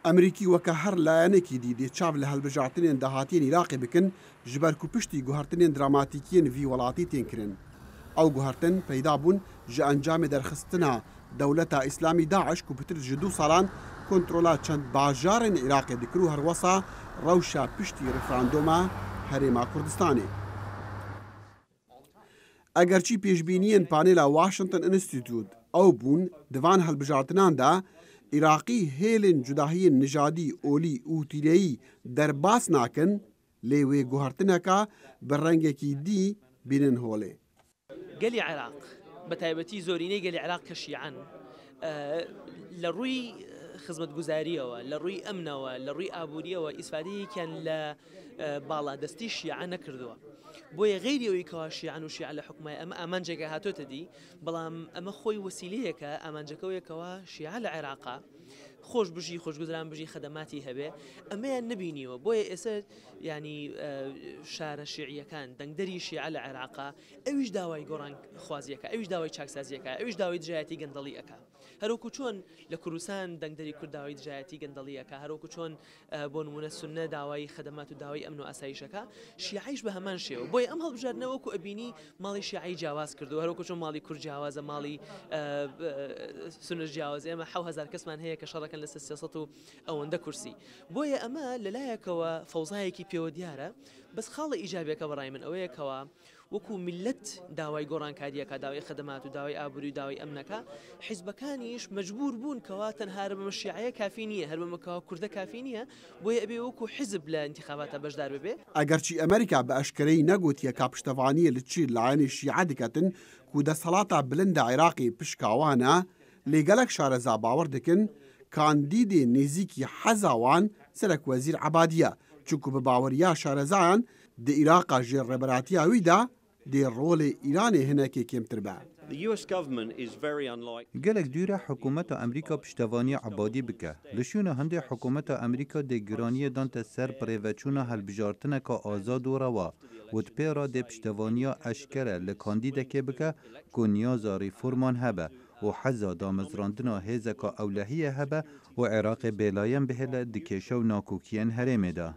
ئەمریکی وەکە هەر لایەنێکی دیدێ چاو لە هەڵبژارتنێن داهاتیên Iraqê bikin ji ber ku piştî guhertinên dramatîkiyên vî welatî tên kirin. Ew guhertin peyda bûn ji encamê derxistina Dewleta İslamî Daeş ku pitir ji 2 salan kontrola çend bajarên Iraqê dikir û herwesa rewşa piştî referanduma Herêma Kurdistanê. Egerçî pêşbîniyên panêla Washington Institute ew bûn di van hilbijartinan de Iraqî hêlên cudahiyên nijadî, olî û tîreyî derbas nakin, lê wê guhertineka bi rengekî dî bînin holê. Gelê Iraq bi taybetî zorînê gelê Iraq ke Şîan li rûyî xizmetguzariyەوە لە ڕووی ئەمنەوە لە ڕووی ئابووریەوە ئیسفادەیەکیان لە باڵادەستی شیعە نەکردووە بۆیە غەیری ئەوەی کەوا شیعەن و شیعە لە حکومای ئەمە ئامانجێکە هاتۆتە دی بەڵام ئەمە خۆی وەسیلەیەکە ئامانجەکەوەیەکەوە شیعە لە عێراقا خۆش بژی خۆشگوزران بژی خەدەماتی هەبێ ئەمەیان نبینیوە بۆیە ئێستا ینی شارە شیعیەکان دەنگدەری شیعە لە عێراقا ئەویش داوای گۆڕان خوازیەکە ئەویش داوای چاکسازیەکە ئەویش داوای دژایەتی گەندەڵیەکە هەروکو چۆن لە کوردستان دەنگدەری کورد داوای دژایەتی گەندەڵیەکە هەروکو چۆن بۆ نمونە سوننە داوای خەدەمات و داوای ئەمن و ئاسایشەکە شیعیش بە هەمان شێوە بۆیە ئەم هەڵبژاردنەوەکو ئەبینی ماڵی شیعی جیاواز کردو هەروکو چۆن ماڵی کورد جیاوازە ماڵی سوننەش جیاواز ئێمە 7000 کەسمان هەیە کە شەڕەکەن لەسەر 300 و ئەوەندە کورسی بۆیە ئەمە لەلایەکەوە فەوزایەکی پێوە دیارە بەس خاڵە ئیجابیەکە بەڕای من ئەوەیەکەوە وەکو میلەت داوای گۆڕانکاریەکە داوای خەدەمات و داوای ئابووری و داوای ئەمنەکە حیزبەکانیش مەجبور بوون کەوا تەنها هەر بەمە شیعەیە کافی نییە هەر بەمەکەوە کوردە کافی نییە بۆیە ئەبێ وەکو حیزب لە انتخاباتە بەشدار ببێ ئەگەرچی ئەمریکا بە ئەشکرەی نەگوتیە کا پشتەوانیە لە چی لایەنی شیعە دکەتن ku دەسەڵاتە بلندە عێراقی پشکاوانە لێگەلک شارەزا باوەڕ دکن کاندیدێ نێزیکی حەزاوان سەرک وەزیر عەبادیە چونکو بە باوەریا شارەزایان di Iraqê jêrveberatiya wî de dê rolê Îranê hinekê kêmtir be. Gelek dûre hikûmeta Amerîka piştevaniya ebadî bike. Li şûna hindê hikûmeta Amerîka dê giraniyê dante ser pirêveçûna hilbijartineka azad û rewa û pêra dê piştevaniya eşkere li kandîdekê bike ku niyaza rîforman hebe û heza damezrandina hêzeka ewlehiyê hebe û Iraqê bêlayen bihêle di kêşew nakokiyên herêmê de.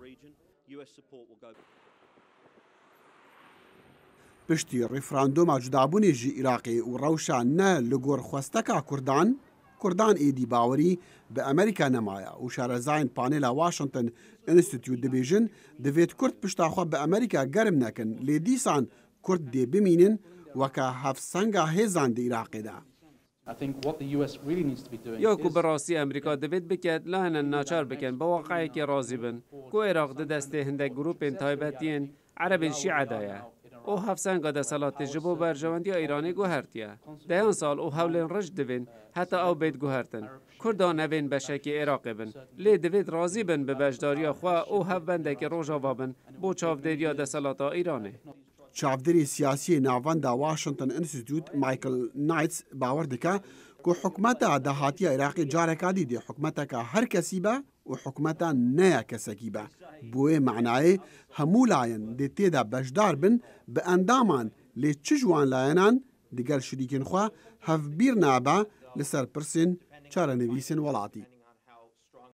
Piştî referanduma cudabûnê ji Iraqê û rewşa ne li gor xwesteka Kurdan êdî bawerî bi Amerîka nemaya û şarezayên panêla Washington Institute dibêjin divêt Kurd pişta xwe bi Amerîka germ nekin lê dîsan Kurd dê bimînin weka hevsenga hêzan di Iraqê de. Yaku bi rastî Amerîka divêt biket lahinin naçar bikin bi waqayekê razî bin ku Iraq di destê hindek grûpên taybetiyên Erebên Şî'a de ye. û hevsenga deselatê ji bo berjewendiya Îranê guhertiye. Deyan sal û hewlên reş divên heta ew bêt guhertin. Kurdan evên beşekê Iraqê bin. Lê divêt razî bin bi bejdariya xwe û hevbendekê rojava bin bo çavdêriya deselata Îranê. Çavderê siyasiyê navenda Washington Institute Michael Knights bawer dike ku hikûmeta dahatiya Iraqê careka dîdê hikûmeteka her kesî be û hikûmeta neya kesekî be. Boyê meعنayê hemû layen dê têda bejdar bin bi endaman lê çi ji wan layenan digel şirîkên xwe hevbîr nabe li ser pirsên çarenivîsên welatî.